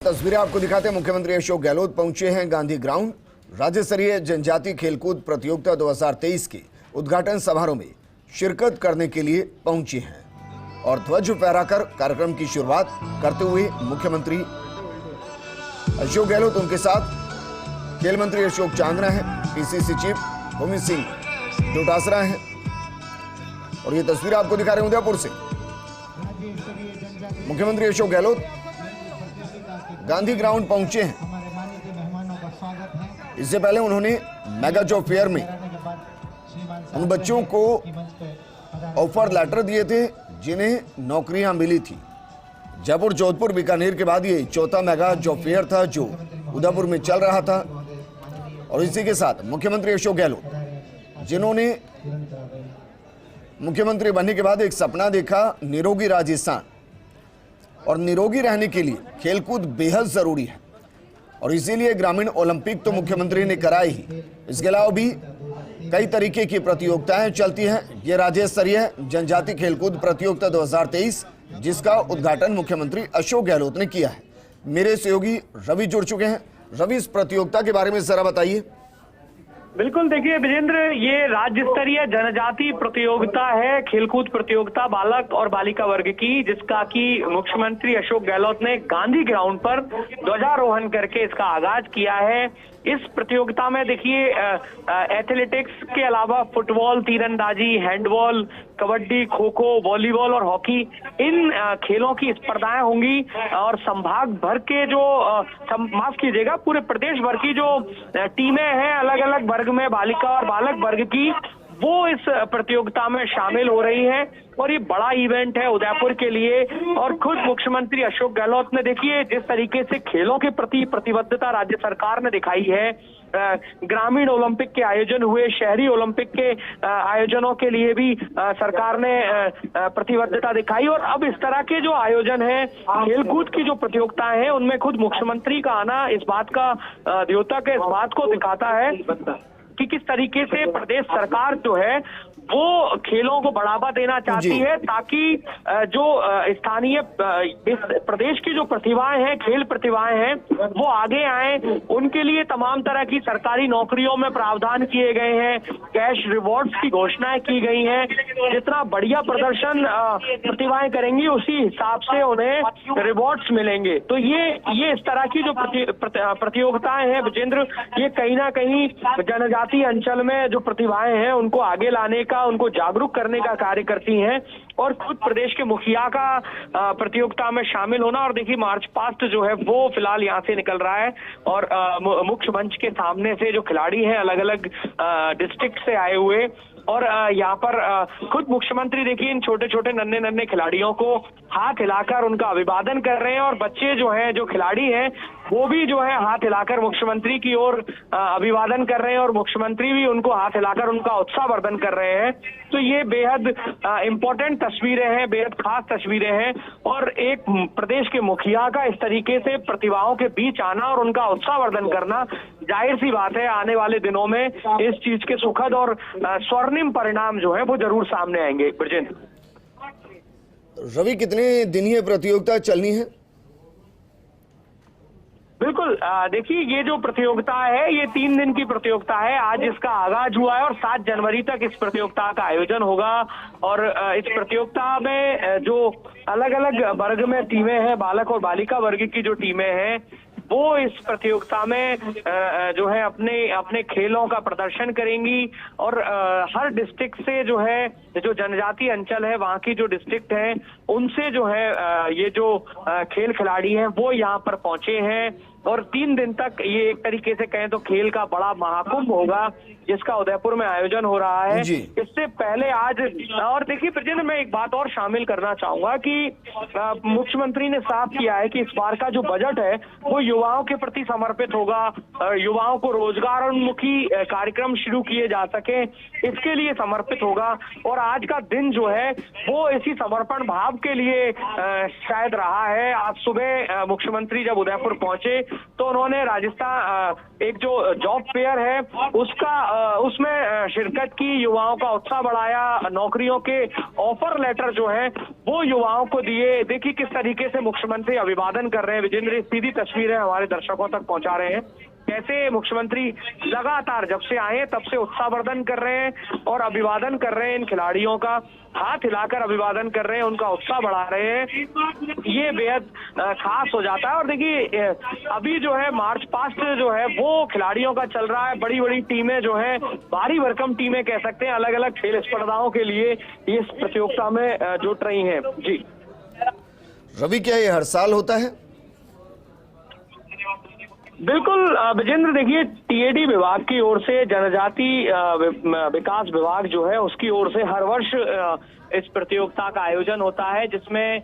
तस्वीरें आपको दिखाते हैं। मुख्यमंत्री अशोक गहलोत पहुंचे हैं गांधी ग्राउंड। राज्य स्तरीय जनजातीय खेलकूद प्रतियोगिता 2023 के उद्घाटन समारोह में शिरकत करने के लिए पहुंचे हैं और ध्वज फहराकर कार्यक्रम की शुरुआत करते हुए मुख्यमंत्री अशोक गहलोत, उनके साथ खेल मंत्री अशोक चांदना है, पीसीसी चीफ भूमि सिंह डोटासरा हैं। और ये तस्वीर आपको दिखा रहे हैं उदयपुर से। मुख्यमंत्री अशोक गहलोत गांधी ग्राउंड पहुंचे हैं। इससे पहले उन्होंने मेगा जॉब फेयर में उन बच्चों को ऑफर लेटर दिए थे जिन्हें नौकरियां मिली थी। जयपुर, जोधपुर, बीकानेर के बाद ये चौथा मेगा जॉब फेयर था जो उदयपुर में चल रहा था। और इसी के साथ मुख्यमंत्री अशोक गहलोत, जिन्होंने मुख्यमंत्री बनने के बाद एक सपना देखा, निरोगी राजस्थान, और निरोगी रहने के लिए खेलकूद बेहद जरूरी है और इसीलिए ग्रामीण ओलंपिक तो मुख्यमंत्री ने कराई ही। इसके अलावा भी कई तरीके की प्रतियोगिताएं चलती हैं। ये राज्य स्तरीय जनजातीय खेलकूद प्रतियोगिता 2023 जिसका उद्घाटन मुख्यमंत्री अशोक गहलोत ने किया है। मेरे सहयोगी रवि जुड़ चुके हैं। रवि, इस प्रतियोगिता के बारे में जरा बताइए। बिल्कुल, देखिए विजेंद्र, ये राज्य स्तरीय जनजातीय प्रतियोगिता है, खेलकूद प्रतियोगिता बालक और बालिका वर्ग की, जिसका कि मुख्यमंत्री अशोक गहलोत ने गांधी ग्राउंड पर ध्वजारोहण करके इसका आगाज किया है। इस प्रतियोगिता में देखिए एथलेटिक्स के अलावा फुटबॉल, तीरंदाजी, हैंडबॉल, कबड्डी, खो खो, वॉलीबॉल और हॉकी, इन खेलों की स्पर्धाएं होंगी। और संभाग भर के जो माफ कीजिएगा, पूरे प्रदेश भर की जो टीमें हैं अलग अलग वर्ग में, बालिका और बालक वर्ग की, वो इस प्रतियोगिता में शामिल हो रही हैं। और ये बड़ा इवेंट है उदयपुर के लिए। और खुद मुख्यमंत्री अशोक गहलोत ने देखिए जिस तरीके से खेलों के प्रति प्रतिबद्धता राज्य सरकार ने दिखाई है, ग्रामीण ओलंपिक के आयोजन हुए, शहरी ओलंपिक के आयोजनों के लिए भी सरकार ने प्रतिबद्धता दिखाई। और अब इस तरह के जो आयोजन है, खेलकूद की जो प्रतियोगिताएं हैं, उनमें खुद मुख्यमंत्री का आना इस बात का द्योतक है, इस बात को दिखाता है कि किस तरीके से प्रदेश सरकार जो है वो खेलों को बढ़ावा देना चाहती है, ताकि जो स्थानीय इस प्रदेश की जो प्रतिभाएं हैं, खेल प्रतिभाएं हैं, वो आगे आए। उनके लिए तमाम तरह की सरकारी नौकरियों में प्रावधान किए गए हैं, कैश रिवॉर्ड्स की घोषणाएं की गई हैं। जितना बढ़िया प्रदर्शन प्रतिभाएं करेंगी उसी हिसाब से उन्हें रिवॉर्ड्स मिलेंगे। तो ये इस तरह की जो प्रतियोगिताएं हैं विजेंद्र, ये कहीं ना कहीं जनजातीय अंचल में जो प्रतिभाएं हैं उनको आगे लाने का, उनको जागरूक करने का कार्य करती हैं। और खुद प्रदेश के मुखिया का प्रतियोगिता में शामिल होना। और देखिए मार्च पास्ट जो है वो फिलहाल यहाँ से निकल रहा है और मुख्य मंच के सामने से जो खिलाड़ी हैं अलग अलग डिस्ट्रिक्ट से आए हुए, और यहाँ पर खुद मुख्यमंत्री देखिए इन छोटे छोटे नन्हे नन्हे खिलाड़ियों को हाथ हिलाकर उनका अभिवादन कर रहे हैं। और बच्चे जो हैं, जो खिलाड़ी हैं, वो भी जो है हाथ हिलाकर मुख्यमंत्री की ओर अभिवादन कर रहे हैं और मुख्यमंत्री भी उनको हाथ हिलाकर उनका उत्साहवर्धन कर रहे हैं। तो ये बेहद इम्पोर्टेंट तस्वीरें हैं, बेहद खास तस्वीरें हैं। और एक प्रदेश के मुखिया का इस तरीके से प्रतिभाओं के बीच आना और उनका उत्साहवर्धन करना, जाहिर सी बात है आने वाले दिनों में इस चीज के सुखद और स्वर्णिम परिणाम जो है वो जरूर सामने आएंगे। ब्रजेंद्र, रवि, कितने दिन ये प्रतियोगिता चलनी है? बिल्कुल, देखिए ये जो प्रतियोगिता है ये 3 दिन की प्रतियोगिता है। आज इसका आगाज हुआ है और 7 जनवरी तक इस प्रतियोगिता का आयोजन होगा। और इस प्रतियोगिता में जो अलग अलग वर्ग में टीमें हैं, बालक और बालिका वर्ग की जो टीमें हैं, वो इस प्रतियोगिता में जो है अपने खेलों का प्रदर्शन करेंगी। और हर डिस्ट्रिक्ट से जो है, जो जनजातीय अंचल है वहाँ की जो डिस्ट्रिक्ट है, उनसे जो है ये जो खेल खिलाड़ी हैं वो यहाँ पर पहुंचे हैं। और 3 दिन तक ये एक तरीके से कहें तो खेल का बड़ा महाकुंभ होगा जिसका उदयपुर में आयोजन हो रहा है। इससे पहले आज, और देखिए ब्रजेंद्र, मैं एक बात और शामिल करना चाहूंगा कि मुख्यमंत्री ने साफ किया है कि इस बार का जो बजट है वो युवाओं के प्रति समर्पित होगा। युवाओं को रोजगार उन्मुखी कार्यक्रम शुरू किए जा सके, इसके लिए समर्पित होगा। और आज का दिन जो है वो इसी समर्पण भाव के लिए शायद रहा है। आज सुबह मुख्यमंत्री जब उदयपुर पहुंचे तो उन्होंने राजस्थान एक जो जॉब फेयर है उसमें शिरकत की, युवाओं का उत्साह बढ़ाया, नौकरियों के ऑफर लेटर जो है वो युवाओं को दिए। देखिए किस तरीके से मुख्यमंत्री अभिवादन कर रहे हैं। विजेंद्र, सीधी तस्वीरें हमारे दर्शकों तक पहुंचा रहे हैं कैसे मुख्यमंत्री लगातार जब से आए तब से उत्साहवर्धन कर रहे हैं और अभिवादन कर रहे हैं। इन खिलाड़ियों का हाथ हिलाकर अभिवादन कर रहे हैं, उनका उत्साह बढ़ा रहे हैं। ये बेहद खास हो जाता है। और देखिए अभी जो है मार्च पास्ट जो है वो खिलाड़ियों का चल रहा है। बड़ी बड़ी टीमें जो है, भारी भरकम टीमें कह सकते हैं, अलग अलग खेल स्पर्धाओं के लिए इस प्रतियोगिता में जुट रही हैं। जी रवि, क्या ये हर साल होता है? बिल्कुल विजेंद्र, देखिए टीएडी विभाग की ओर से, जनजाति विकास विभाग जो है उसकी ओर से हर वर्ष इस प्रतियोगिता का आयोजन होता है, जिसमें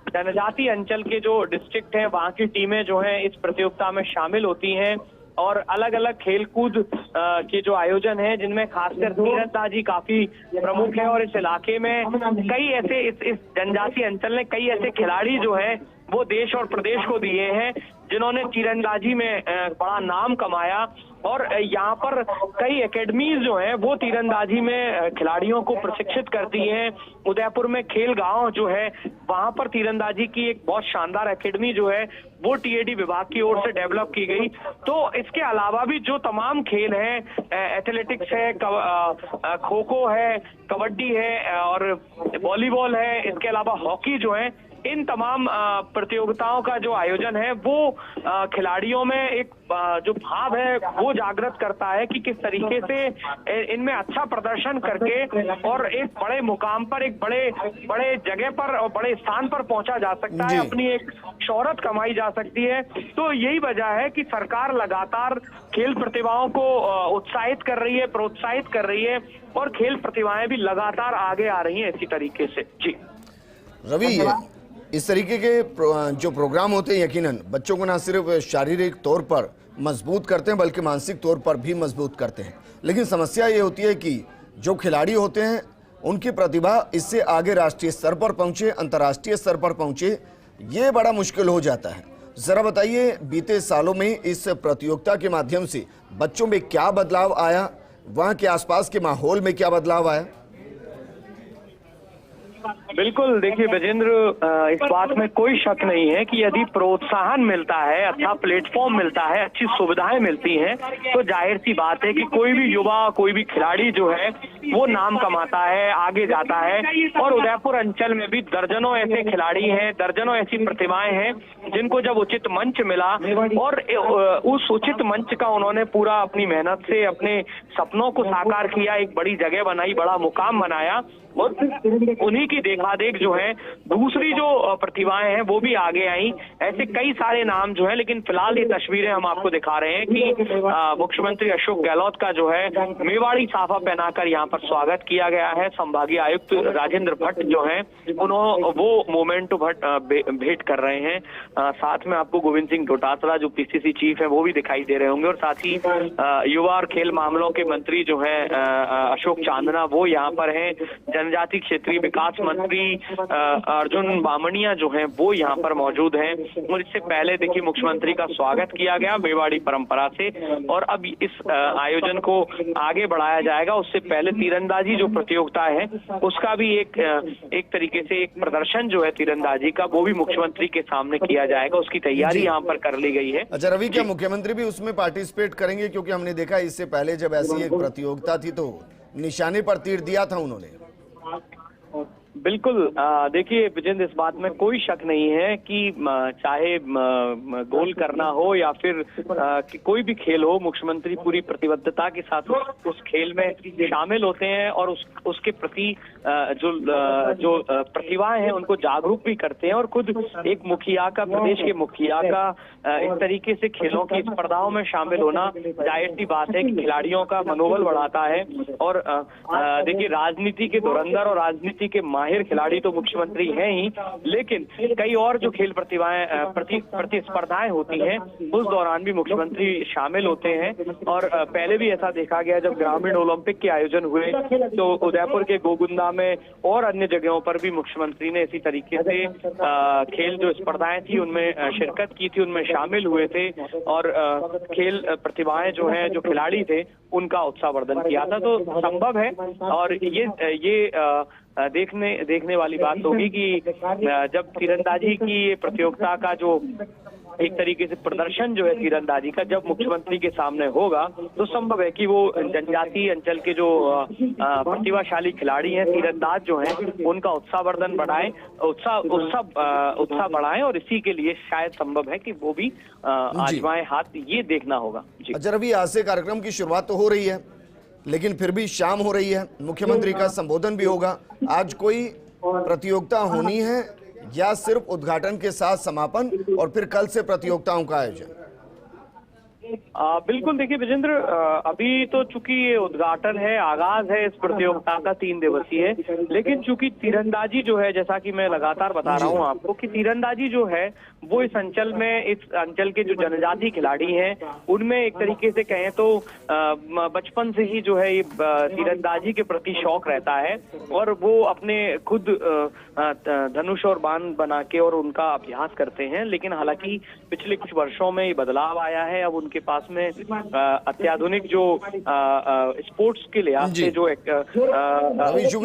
जनजाति अंचल के जो डिस्ट्रिक्ट हैं वहां की टीमें जो हैं इस प्रतियोगिता में शामिल होती हैं। और अलग अलग खेलकूद के जो आयोजन है जिनमें खासकर तीरंदाजी काफी प्रमुख है। और इस इलाके में कई ऐसे इस जनजाति अंचल ने कई ऐसे खिलाड़ी जो है वो देश और प्रदेश को दिए हैं जिन्होंने तीरंदाजी में बड़ा नाम कमाया। और यहाँ पर कई एकेडमीज जो हैं वो तीरंदाजी में खिलाड़ियों को प्रशिक्षित करती हैं। उदयपुर में खेल गांव जो है वहां पर तीरंदाजी की एक बहुत शानदार एकेडमी जो है वो टीएडी विभाग की ओर से डेवलप की गई। तो इसके अलावा भी जो तमाम खेल हैं, एथलेटिक्स है, खो खो है, कबड्डी है और वॉलीबॉल है, इसके अलावा हॉकी जो है, इन तमाम प्रतियोगिताओं का जो आयोजन है वो खिलाड़ियों में एक जो भाव है वो जागृत करता है कि किस तरीके से इनमें अच्छा प्रदर्शन करके और एक बड़े मुकाम पर, एक बड़े जगह पर और बड़े स्थान पर पहुंचा जा सकता है, अपनी एक शोहरत कमाई जा सकती है। तो यही वजह है कि सरकार लगातार खेल प्रतिभाओं को उत्साहित कर रही है, प्रोत्साहित कर रही है और खेल प्रतिभाएं भी लगातार आगे आ रही हैं इसी तरीके से। जी रवि, इस तरीके के जो प्रोग्राम होते हैं यकीनन बच्चों को न सिर्फ शारीरिक तौर पर मजबूत करते हैं बल्कि मानसिक तौर पर भी मजबूत करते हैं। लेकिन समस्या ये होती है कि जो खिलाड़ी होते हैं उनकी प्रतिभा इससे आगे राष्ट्रीय स्तर पर पहुंचे, अंतर्राष्ट्रीय स्तर पर पहुंचे, ये बड़ा मुश्किल हो जाता है। ज़रा बताइए, बीते सालों में इस प्रतियोगिता के माध्यम से बच्चों में क्या बदलाव आया, वहाँ के आसपास के माहौल में क्या बदलाव आया? बिल्कुल, देखिए विजेंद्र, इस बात में कोई शक नहीं है कि यदि प्रोत्साहन मिलता है, अच्छा प्लेटफॉर्म मिलता है, अच्छी सुविधाएं मिलती हैं, तो जाहिर सी बात है कि कोई भी युवा, कोई भी खिलाड़ी जो है वो नाम कमाता है, आगे जाता है। और उदयपुर अंचल में भी दर्जनों ऐसे खिलाड़ी हैं, दर्जनों ऐसी प्रतिभाएं हैं जिनको जब उचित मंच मिला और उस उचित मंच का उन्होंने पूरा अपनी मेहनत से अपने सपनों को साकार किया, एक बड़ी जगह बनाई, बड़ा मुकाम बनाया और उन्हीं की देखादेख जो है दूसरी जो प्रतिभाएं हैं वो भी आगे आई। ऐसे कई सारे नाम जो है, लेकिन फिलहाल ये तस्वीरें हम आपको दिखा रहे हैं कि मुख्यमंत्री अशोक गहलोत का जो है मेवाड़ी साफा पहनाकर यहाँ पर स्वागत किया गया है। संभागीय आयुक्त राजेंद्र भट्ट जो है वो मोमेंटो भेंट कर रहे हैं। साथ में आपको गोविंद सिंह डोटासरा जो पीसीसी चीफ है वो भी दिखाई दे रहे होंगे और साथ ही युवा और खेल मामलों के मंत्री जो है अशोक चांदना वो यहाँ पर हैं। जनजाति क्षेत्रीय विकास मंत्री अर्जुन बामणिया जो हैं वो यहाँ पर मौजूद हैं। और इससे पहले देखिए मुख्यमंत्री का स्वागत किया गया मेवाड़ी परंपरा से और अब इस आयोजन को आगे बढ़ाया जाएगा। उससे पहले तीरंदाजी जो प्रतियोगिता है उसका भी एक तरीके से एक प्रदर्शन जो है तीरंदाजी का वो भी मुख्यमंत्री के सामने किया जाएगा, उसकी तैयारी यहाँ पर कर ली गई है। अच्छा रवि, क्या मुख्यमंत्री भी उसमें पार्टिसिपेट करेंगे? क्योंकि हमने देखा इससे पहले जब ऐसी एक प्रतियोगिता थी तो निशाने पर तीर दिया था उन्होंने। बिल्कुल, देखिए विजेंद्र, इस बात में कोई शक नहीं है कि चाहे गोल करना हो या फिर कोई भी खेल हो, मुख्यमंत्री पूरी प्रतिबद्धता के साथ उस खेल में शामिल होते हैं और उसके प्रति जो प्रतिभाएं हैं उनको जागरूक भी करते हैं। और खुद एक मुखिया का, प्रदेश के मुखिया का इस तरीके से खेलों की स्पर्धाओं में शामिल होना जाहिर सी बात है कि खिलाड़ियों का मनोबल बढ़ाता है। और देखिए राजनीति के धुरंधर और राजनीति के माहिर माहिर खिलाड़ी तो मुख्यमंत्री हैं ही, लेकिन कई और जो खेल प्रतिस्पर्धाएं होती हैं उस दौरान भी मुख्यमंत्री शामिल होते हैं। और पहले भी ऐसा देखा गया, जब ग्रामीण ओलंपिक के आयोजन हुए तो उदयपुर के गोगुंदा में और अन्य जगहों पर भी मुख्यमंत्री ने इसी तरीके से खेल जो स्पर्धाएं थी उनमें शिरकत की थी, उनमें शामिल हुए थे और खेल प्रतिभाएं जो हैं, जो खिलाड़ी थे, उनका उत्साहवर्धन किया था। तो संभव है और ये देखने वाली बात होगी कि जब तीरंदाजी की प्रतियोगिता का जो एक तरीके से प्रदर्शन जो है तीरंदाजी का जब मुख्यमंत्री के सामने होगा, तो संभव है कि वो जनजातीय अंचल के जो प्रतिभाशाली खिलाड़ी हैं, तीरंदाज जो हैं, उनका उत्साहवर्धन बढ़ाएं, उत्साह बढ़ाएं और इसी के लिए शायद संभव है कि वो भी आजमाएं हाथ। ये देखना होगा जी। अच्छा रवि, आज से कार्यक्रम की शुरुआत तो हो रही है, लेकिन फिर भी शाम हो रही है, मुख्यमंत्री का संबोधन भी होगा। आज कोई प्रतियोगिता होनी है या सिर्फ उद्घाटन के साथ समापन और फिर कल से प्रतियोगिताओं का आयोजन? बिल्कुल, देखिए विजेंद्र, अभी तो चूंकि ये उद्घाटन है, आगाज है इस प्रतियोगिता का 3 दिवसीय, लेकिन चूंकि तीरंदाजी जो है, जैसा कि मैं लगातार बता रहा हूं आपको कि तीरंदाजी जो है वो इस अंचल में, इस अंचल के जो जनजाति खिलाड़ी हैं उनमें एक तरीके से कहें तो बचपन से ही जो है ये तीरंदाजी के प्रति शौक रहता है और वो अपने खुद धनुष और बाण बना के और उनका अभ्यास करते हैं। लेकिन हालांकि पिछले कुछ वर्षों में ये बदलाव आया है, अब उनके पास में अत्याधुनिक जो स्पोर्ट्स के लिहाज से जो एक शुक्रिया।